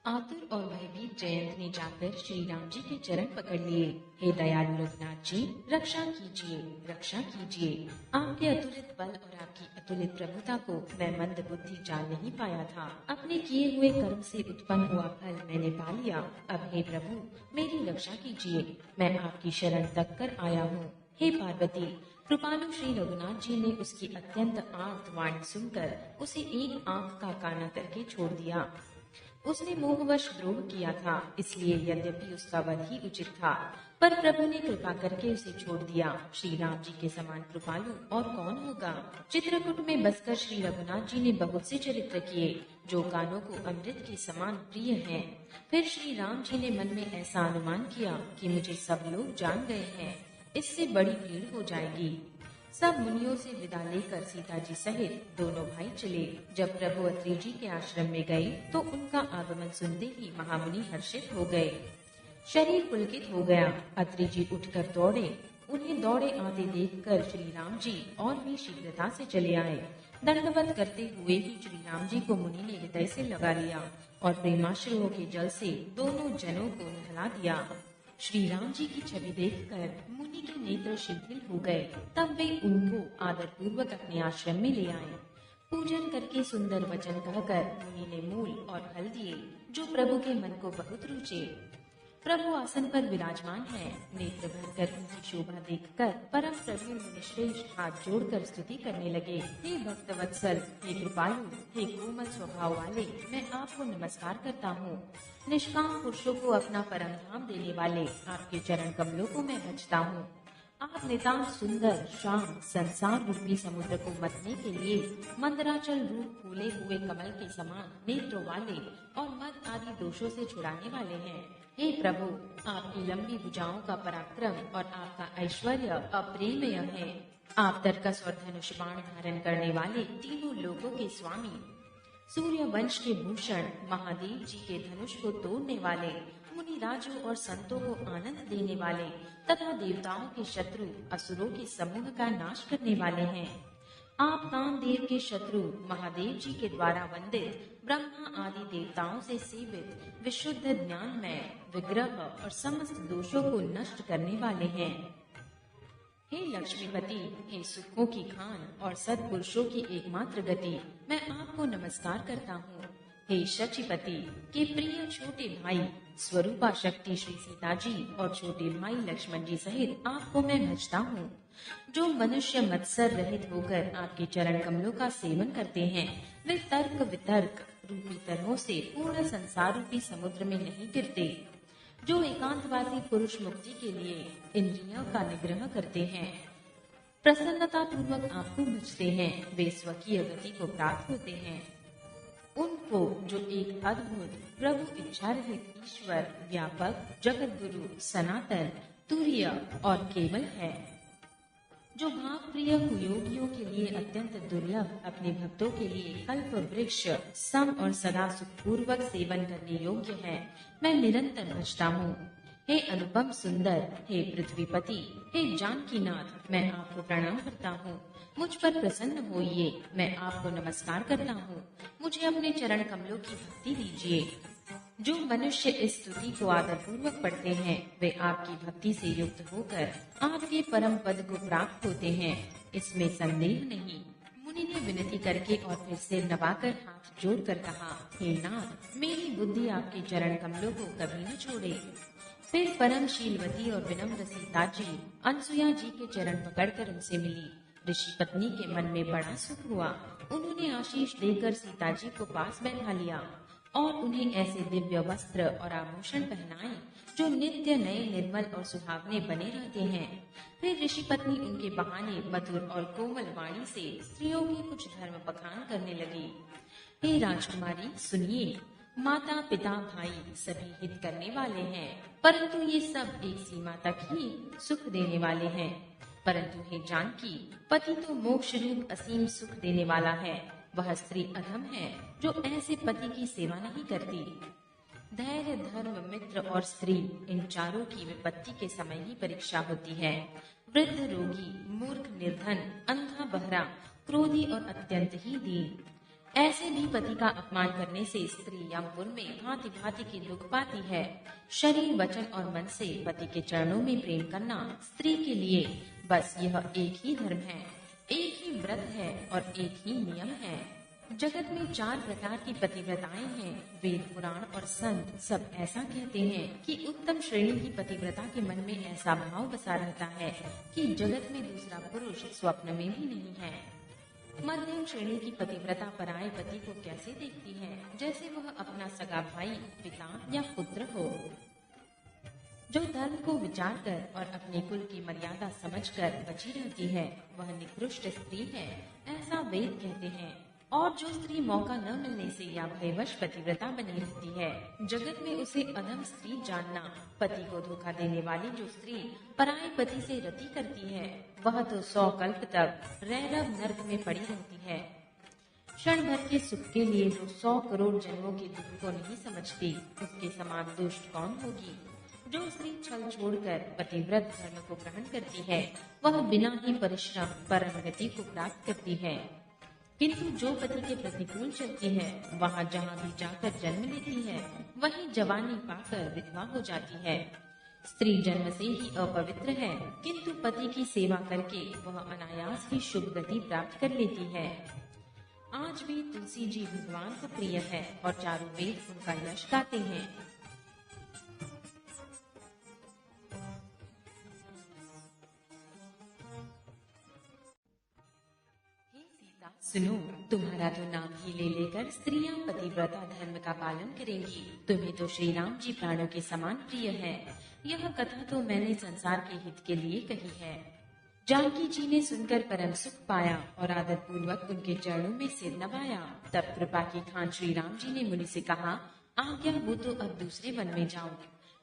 आतुर और भयभीत जयंत ने जाकर श्री राम जी के चरण पकड़ लिए। हे दयालु रघुनाथ जी, रक्षा कीजिए, रक्षा कीजिए। आपके अतुलित बल और आपकी अतुलित प्रभुता को मैं मंद बुद्धि जान नहीं पाया था। अपने किए हुए कर्म से उत्पन्न हुआ फल मैंने पा लिया। अब हे प्रभु, मेरी रक्षा कीजिए, मैं आपकी शरण तक कर आया हूँ। हे पार्वती, कृपालु श्री रघुनाथ जी ने उसकी अत्यंत आर्त वाणी सुनकर उसे एक आंख का काना करके छोड़ दिया। उसने मोहवश द्रोह किया था, इसलिए यद्यपि उसका वध ही उचित था, पर प्रभु ने कृपा करके उसे छोड़ दिया। श्री राम जी के समान कृपालु और कौन होगा। चित्रकूट में बसकर श्री रघुनाथ जी ने बहुत से चरित्र किए जो कानों को अमृत के समान प्रिय हैं। फिर श्री राम जी ने मन में ऐसा अनुमान किया कि मुझे सब लोग जान गए हैं, इससे बड़ी भीड़ हो जाएगी। सब मुनियों से विदा लेकर सीता जी सहित दोनों भाई चले। जब प्रभु अत्रि जी के आश्रम में गए तो उनका आगमन सुनते ही महामुनि हर्षित हो गए। शरीर पुलकित हो गया। अत्रि जी उठकर दौड़े। उन्हें दौड़े आते देखकर श्री राम जी और भी शीघ्रता से चले आए। दंडवत करते हुए ही श्री राम जी को मुनि ने हृदय से लगा लिया और प्रेमाश्रुओं के जल से दोनों जनों को नहला दिया। श्री राम जी की छवि देखकर मुनि के नेत्र शिथिल हो गए। तब वे उनको आदर पूर्वक अपने आश्रम में ले आए। पूजन करके सुंदर वचन कहकर मुनि ने मूल और फल दिए जो प्रभु के मन को बहुत रुचे। प्रभु आसन पर विराजमान है। नेत्र भरकर उनकी शोभा देखकर परम प्रवीण मुनिश्रेष्ठ हाथ जोड़कर स्तुति करने लगे। हे भक्त वत्सल, हे कृपालु, हे कोमल स्वभाव वाले, मैं आपको नमस्कार करता हूँ। निष्काम पुरुषों को अपना परम धाम देने वाले आपके चरण कमलों को मैं भजता हूँ। आप नितांत सुंदर, शाम, संसार रूपी समुद्र को मथने के लिए मंदराचल रूप फूले हुए कमल के समान नेत्रों वाले और मद आदि दोषों से छुड़ाने वाले हैं। हे प्रभु, आपकी लंबी भुजाओं का पराक्रम और आपका ऐश्वर्य अप्रेमय है। आप तरकस और धनुष बाण धारण करने वाले तीनों लोगों के स्वामी, सूर्य वंश के भूषण, महादेव जी के धनुष को तोड़ने वाले, मुनि राजों और संतों को आनंद देने वाले तथा देवताओं के शत्रु असुरों के समूह का नाश करने वाले हैं। आप कामदेव के शत्रु महादेव जी के द्वारा वंदित ब्रह्मा आदि देवताओं से सेवित विशुद्ध ज्ञानमय विग्रह और समस्त दोषों को नष्ट करने वाले हैं। हे लक्ष्मीपति, हे सुखों की खान और सत्पुरुषों की एकमात्र गति, मैं आपको नमस्कार करता हूँ। हे शचीपति के प्रिय छोटे भाई स्वरूपा शक्ति श्री सीता जी और छोटे भाई लक्ष्मण जी सहित आपको मैं भजता हूँ। जो मनुष्य मत्सर रहित होकर आपके चरण कमलों का सेवन करते हैं, वे तर्क वितर्क रूपी तरहों से पूर्ण संसार रूपी समुद्र में नहीं गिरते। जो एकांतवासी पुरुष मुक्ति के लिए इंद्रियों का निग्रह करते हैं, प्रसन्नता पूर्वक आपको भजते हैं, वे स्वकीय गति को प्राप्त होते हैं। उनको जो एक अद्भुत प्रभु इच्छा रहित ईश्वर व्यापक जगत गुरु सनातन तुर्य और केवल है, जो भाव प्रिय कुयोगियों के लिए अत्यंत दुर्लभ, अपने भक्तों के लिए कल्प वृक्ष सम और सदा सुखपूर्वक सेवन करने योग्य है, मैं निरंतर भजता हूँ। हे अनुपम सुंदर, हे पृथ्वीपति, हे जानकीनाथ, मैं आपको प्रणाम करता हूँ। मुझ पर प्रसन्न होइए, मैं आपको नमस्कार करता हूँ। मुझे अपने चरण कमलों की भक्ति दीजिए। जो मनुष्य इस स्तुति को आदर पूर्वक पढ़ते हैं, वे आपकी भक्ति से युक्त होकर आपके परम पद को प्राप्त होते हैं, इसमें संदेह नहीं। मुनि ने विनती करके और फिर सिर नवाकर हाथ जोड़कर कहा, हे नाथ, मेरी बुद्धि आपके चरण कमलों को कभी न छोड़े। फिर परम शीलवती और विनम्र सीता जी अनसुया जी के चरण पकड़कर उनसे मिली। ऋषि पत्नी के मन में बड़ा सुख हुआ। उन्होंने आशीष देकर सीता जी को पास बैठा लिया और उन्हें ऐसे दिव्य वस्त्र और आभूषण पहनाए जो नित्य नए निर्मल और सुहावने बने रहते हैं। फिर ऋषि पत्नी उनके बहाने मधुर और कोमल वाणी से स्त्रियों के कुछ धर्म बखान करने लगी। हे राजकुमारी, सुनिए, माता पिता भाई सभी हित करने वाले हैं, परंतु ये सब एक सीमा तक ही सुख देने वाले हैं। परंतु हे जानकी, पति तो मोक्ष रूप असीम सुख देने वाला है। वह स्त्री अधम है जो ऐसे पति की सेवा नहीं करती। धैर्य, धर्म, मित्र और स्त्री, इन चारों की विपत्ति के समय ही परीक्षा होती है। वृद्ध, रोगी, मूर्ख, निर्धन, अंधा, बहरा, क्रोधी और अत्यंत ही दीन, ऐसे भी पति का अपमान करने से स्त्री यमपुर में भांति भांति के दुख पाती है। शरीर, वचन और मन से पति के चरणों में प्रेम करना स्त्री के लिए बस यह एक ही धर्म है, एक ही व्रत है और एक ही नियम है। जगत में 4 प्रकार की पतिव्रताएं हैं। वेद, पुराण और संत सब ऐसा कहते हैं कि उत्तम श्रेणी की पतिव्रता के मन में ऐसा भाव बसा रहता है कि जगत में दूसरा पुरुष स्वप्न में भी नहीं है। मध्यम श्रेणी की पतिव्रता पराये पति को कैसे देखती है, जैसे वह अपना सगा भाई, पिता या पुत्र हो। जो धर्म को विचार कर और अपने कुल की मर्यादा समझकर बची रहती है, वह निकृष्ट स्त्री है, ऐसा वेद कहते हैं। और जो स्त्री मौका न मिलने से या भयवश पतिव्रता बनी रहती है, जगत में उसे अधम स्त्री जानना। पति को धोखा देने वाली जो स्त्री पराये पति से रति करती है, वह तो 100 कल्प तक रैरव नर्क में पड़ी रहती है। क्षण भर के सुख के लिए जो 100 करोड़ जन्मों के दुख को नहीं समझती, उसके समान दुष्ट कौन होगी। जो स्त्री छल छोड़कर पतिव्रत धर्म को ग्रहण करती है, वह बिना ही परिश्रम परम गति को प्राप्त करती है। किंतु जो पति के प्रतिकूल चलती है, वहाँ जहाँ भी जाकर जन्म लेती है, वहीं जवानी पाकर विधवा हो जाती है। स्त्री जन्म से ही अपवित्र है, किंतु पति की सेवा करके वह अनायास ही शुभ गति प्राप्त कर लेती है। आज भी तुलसी जी भगवान को प्रिय है और चारों वेद उनका यश गाते हैं। सुनो, तुम्हारा तो नाम ही ले लेकर स्त्रियां पतिव्रता धर्म का पालन करेंगी। तुम्हें तो श्री राम जी प्राणों के समान प्रिय है। यह कथा तो मैंने संसार के हित के लिए कही है। जानकी जी ने सुनकर परम सुख पाया और आदर पूर्वक उनके चरणों में सिर नवाया। तब कृपा की खान श्री राम जी ने मुनि से कहा, आज्ञा हो तो अब दूसरे वन में जाऊं।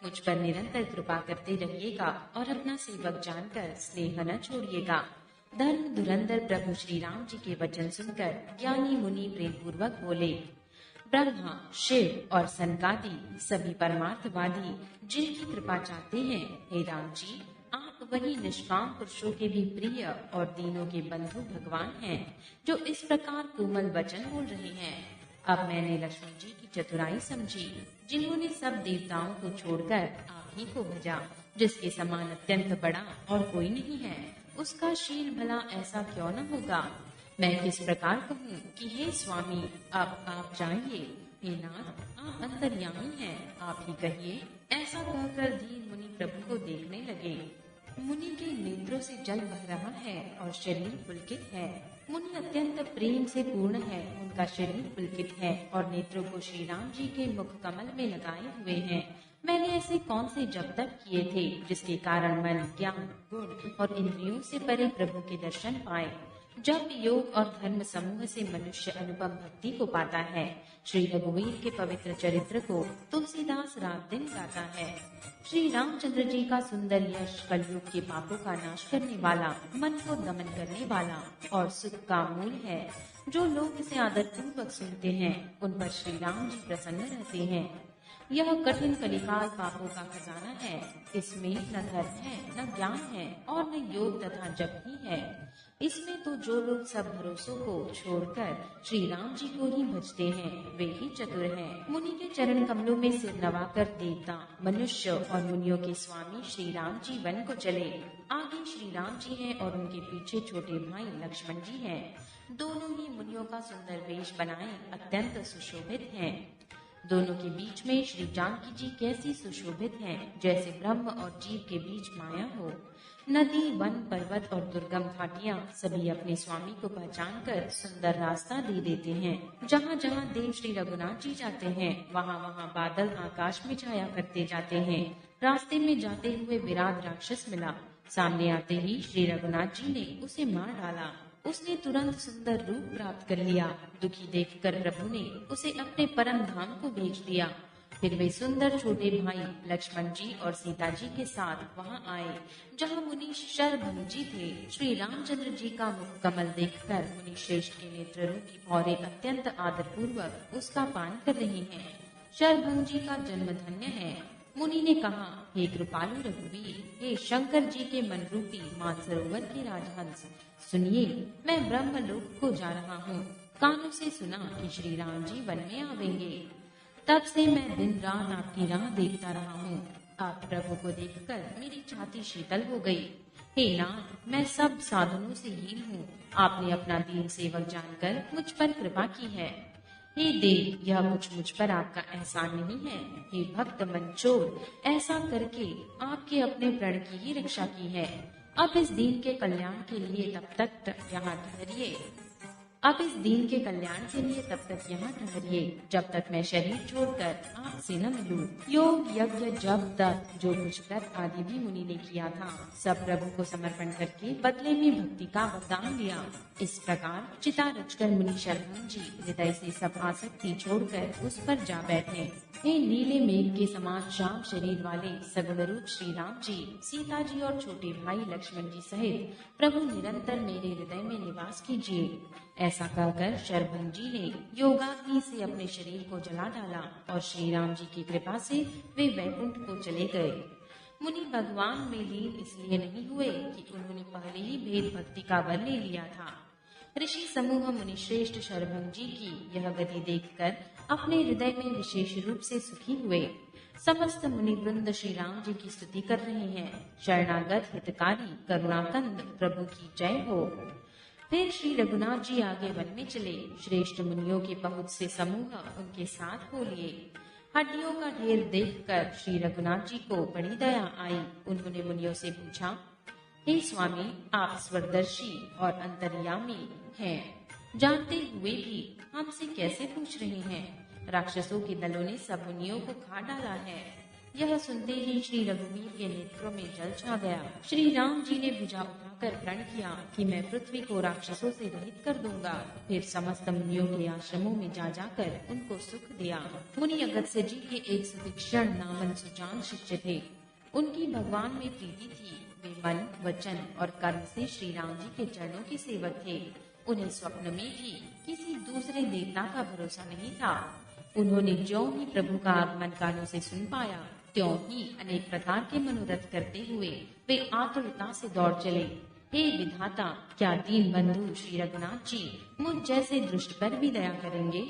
मुझ पर निरंतर कृपा करते रहिएगा और अपना सेवक जानकर स्नेह न छोड़िएगा। धर्म धुरंधर प्रभु श्री राम जी के वचन सुनकर ज्ञानी मुनि प्रेम पूर्वक बोले, ब्रह्मा, शिव और सनकादि सभी परमार्थवादी जिनकी कृपा चाहते हैं, हे राम जी, आप वही निष्काम पुरुषों के भी प्रिय और दीनों के बंधु भगवान हैं, जो इस प्रकार कोमल वचन बोल रहे हैं। अब मैंने लक्ष्मी जी की चतुराई समझी, जिन्होंने सब देवताओं को छोड़कर आप ही को भजा, जिसके समान अत्यंत बड़ा और कोई नहीं है। उसका शील भला ऐसा क्यों न होगा। मैं किस प्रकार कहूँ कि हे स्वामी, अब आप जाइए। हे नाथ, आप अंतर्यामी हैं, आप ही कहिए। ऐसा कहकर धीर मुनि प्रभु को देखने लगे। मुनि के नेत्रों से जल बह रहा है और शरीर पुलकित है। मुनि अत्यंत प्रेम से पूर्ण है, उनका शरीर पुलकित है और नेत्रों को श्री राम जी के मुख कमल में लगाए हुए हैं। मैंने ऐसे कौन से जप तप किए थे जिसके कारण मन, ज्ञान, गुण और इंद्रियों से परे प्रभु के दर्शन पाए। जब योग और धर्म समूह से मनुष्य अनुपम भक्ति को पाता है। श्री रघुवीर के पवित्र चरित्र को तुलसीदास रात दिन गाता है। श्री रामचंद्र जी का सुंदर यश कलयुग के पापों का नाश करने वाला, मन को दमन करने वाला और सुख का मूल है। जो लोग इसे आदर पूर्वक सुनते हैं, उन पर श्री राम जी प्रसन्न रहते हैं। यह कठिन कलिकाल पापों का खजाना है। इसमें न धर्म है, न ज्ञान है और न योग तथा जप ही है। इसमें तो जो लोग सब भरोसों को छोड़कर श्री राम जी को ही भजते हैं, वे ही चतुर हैं। मुनि के चरण कमलों में सिर नवाकर देवता, मनुष्य और मुनियों के स्वामी श्री राम जी वन को चले। आगे श्री राम जी हैं और उनके पीछे छोटे भाई लक्ष्मण जी हैं। दोनों ही मुनियों का सुंदर वेश बनाए अत्यंत सुशोभित हैं। दोनों के बीच में श्री जानकी जी कैसी सुशोभित हैं, जैसे ब्रह्म और जीव के बीच माया हो। नदी, वन, पर्वत और दुर्गम घाटियां सभी अपने स्वामी को पहचान कर सुंदर रास्ता दे देते हैं। जहाँ जहाँ देव श्री रघुनाथ जी जाते हैं, वहाँ वहाँ बादल आकाश में छाया करते जाते हैं। रास्ते में जाते हुए विराट राक्षस मिला। सामने आते ही श्री रघुनाथ जी ने उसे मार डाला। उसने तुरंत सुंदर रूप प्राप्त कर लिया। दुखी देखकर प्रभु ने उसे अपने परम धाम को भेज दिया। फिर वे सुंदर छोटे भाई लक्ष्मण जी और सीता जी के साथ वहां आए, जहां मुनि शरभंजी थे। श्री रामचंद्र जी का मुख कमल देखकर मुनि श्रेष्ठ के नेत्र रूपी भौरे अत्यंत आदर पूर्वक उसका पान कर रहे हैं। शरभंजी का जन्म धन्य है। मुनि ने कहा, हे कृपालु रघुवीर, हे शंकर जी के मन रूपी मानसरोवर के राजहंस, सुनिए, मैं ब्रह्मलोक को जा रहा हूँ। कानों से सुना कि श्री राम जी वन में आवेंगे। तब से मैं दिन रात आपकी राह देखता रहा हूँ। आप प्रभु को देखकर मेरी छाती शीतल हो गई। हे नाथ, मैं सब साधनों से हीन हूँ। आपने अपना दीन सेवक जानकर मुझ पर कृपा की है। हे देव, यह कुछ मुझ पर आपका एहसान नहीं है। हे भक्त मंचोर, ऐसा करके आपके अपने प्रण की ही रक्षा की है। अब इस दीन के कल्याण के लिए यहाँ ठहरिए। अब इस दीन के कल्याण के लिए तब तक यहाँ ठहरिए जब तक मैं शरीर छोड़कर आपसे न मिलूं। योग यज्ञ जब तक जो कुछ व्रत आदि भी मुनि ने किया था, सब प्रभु को समर्पण करके बदले में भक्ति का वरदान लिया। इस प्रकार चिता रचकर मुनि शर्धन जी हृदय से सब आसक्ति छोड़कर उस पर जा बैठे। हे नीले मेघ के समान श्याम शरीर वाले सगुण रूप श्री राम जी, सीता जी और छोटे भाई लक्ष्मण जी सहित प्रभु निरंतर मेरे हृदय में निवास कीजिए। ऐसा कहकर शरभंग जी ने योगाग्नि से अपने शरीर को जला डाला और श्री राम जी की कृपा से वे वैकुंठ को चले गए। मुनि भगवान में लीन इसलिए नहीं हुए कि उन्होंने पहले ही भेद भक्ति का वर ले लिया था। ऋषि समूह मुनि श्रेष्ठ शरभंग जी की यह गति देखकर अपने हृदय में विशेष रूप से सुखी हुए। समस्त मुनि वृंद श्री राम जी की स्तुति कर रहे हैं। शरणागत हितकारी करुणाकंद प्रभु की जय हो। फिर श्री रघुनाथ जी आगे वन में चले। श्रेष्ठ मुनियों के बहुत से समूह उनके साथ हो लिए। हड्डियों का ढेर देखकर श्री रघुनाथ जी को बड़ी दया आई। उन्होंने मुनियों से पूछा, हे स्वामी, आप स्वरदर्शी और अंतर्यामी हैं, जानते हुए भी हमसे कैसे पूछ रहे हैं? राक्षसों के दलों ने सब मुनियों को खा डाला है। यह सुनते ही श्री रघुवीर के नेत्रों में जल छा गया। श्री राम जी ने भुजा उठाकर प्रण किया कि मैं पृथ्वी को राक्षसों से रहित कर दूंगा। फिर समस्त मुनियों के आश्रमों में जा जाकर उनको सुख दिया। मुनि अगस्त्य जी के एक सुतीक्षण नामन सुजान शिष्य थे। उनकी भगवान में प्रीति थी। वे मन, वचन और कर्म से श्री राम जी के चरणों के सेवक थे। उन्हें स्वप्न में भी किसी दूसरे देवता का भरोसा नहीं था। उन्होंने ज्यों ही प्रभु का आगमन कानों से सुन पाया, त्यों ही अनेक प्रकार के मनोरथ करते हुए वे आतुरता से दौड़ चले। हे विधाता, क्या दीन बंधु श्री रघुनाथ जी मुझ जैसे दुष्ट पर भी दया करेंगे?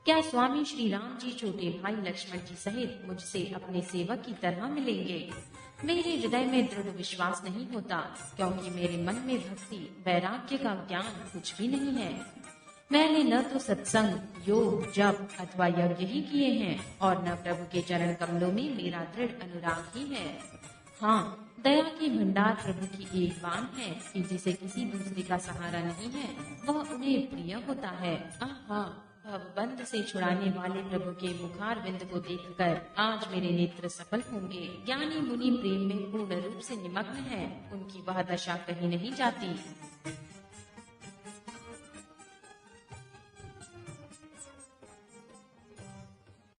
क्या स्वामी श्री राम जी छोटे भाई लक्ष्मण जी सहित मुझसे अपने सेवक की तरह मिलेंगे? मेरे हृदय में दृढ़ विश्वास नहीं होता, क्योंकि मेरे मन में भक्ति वैराग्य का ज्ञान कुछ भी नहीं है। मैंने न तो सत्संग, योग, जप अथवा यज्ञ ही किए हैं और न प्रभु के चरण कमलों में मेरा दृढ़ अनुराग ही है। हाँ, दया के भंडार प्रभु की एक बान है कि जिसे किसी दूसरे का सहारा नहीं है, वह उन्हें प्रिय होता है। आहा, भवबंध से छुड़ाने वाले प्रभु के मुखार बिंद को देखकर आज मेरे नेत्र सफल होंगे। ज्ञानी मुनि प्रेम में पूर्ण रूप से निमग्न है, उनकी वह दशा कहीं नहीं जाती।